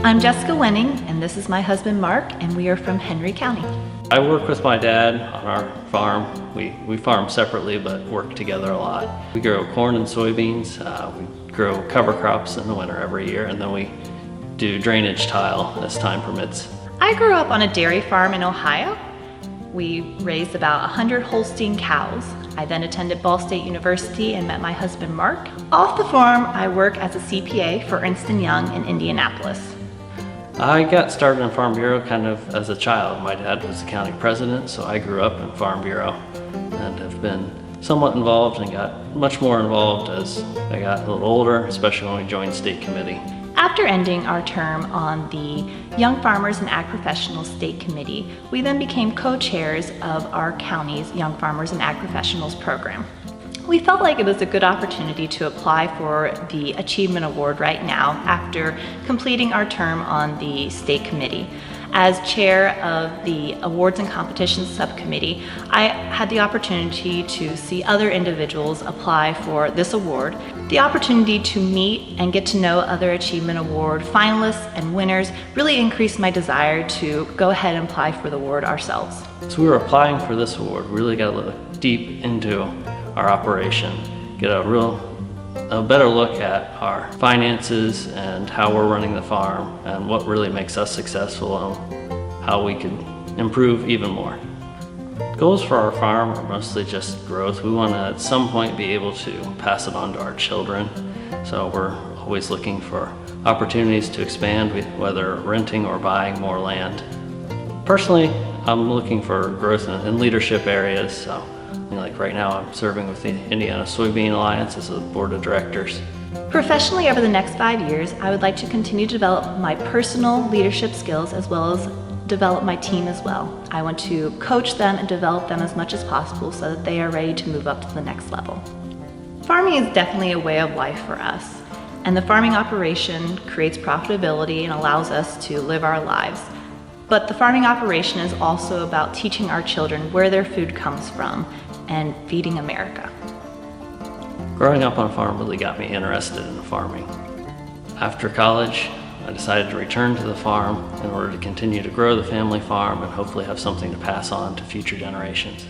I'm Jessica Wenning, and this is my husband Mark, and we are from Henry County. I work with my dad on our farm. We farm separately but work together a lot. We grow corn and soybeans. We grow cover crops in the winter every year, and then we do drainage tile as time permits. I grew up on a dairy farm in Ohio. We raised about 100 Holstein cows. I then attended Ball State University and met my husband Mark. Off the farm, I work as a CPA for Ernst and Young in Indianapolis. I got started in Farm Bureau kind of as a child. My dad was the county president, so I grew up in Farm Bureau and have been somewhat involved and got much more involved as I got a little older, especially when we joined state committee. After ending our term on the Young Farmers and Ag Professionals State Committee, we then became co-chairs of our county's Young Farmers and Ag Professionals program. We felt like it was a good opportunity to apply for the Achievement Award right now after completing our term on the state committee. As chair of the Awards and Competitions Subcommittee, I had the opportunity to see other individuals apply for this award. The opportunity to meet and get to know other Achievement Award finalists and winners really increased my desire to go ahead and apply for the award ourselves. So we were applying for this award. We really got to look deep into our operation, get a better look at our finances and how we're running the farm and what really makes us successful and how we can improve even more. Goals for our farm are mostly just growth. We want to at some point be able to pass it on to our children. So we're always looking for opportunities to expand, whether renting or buying more land. Personally, I'm looking for growth in leadership areas. So like right now, I'm serving with the Indiana Soybean Alliance as a board of directors. Professionally, over the next 5 years, I would like to continue to develop my personal leadership skills as well as develop my team as well. I want to coach them and develop them as much as possible so that they are ready to move up to the next level. Farming is definitely a way of life for us, and the farming operation creates profitability and allows us to live our lives. But the farming operation is also about teaching our children where their food comes from and feeding America. Growing up on a farm really got me interested in farming. After college, I decided to return to the farm in order to continue to grow the family farm and hopefully have something to pass on to future generations.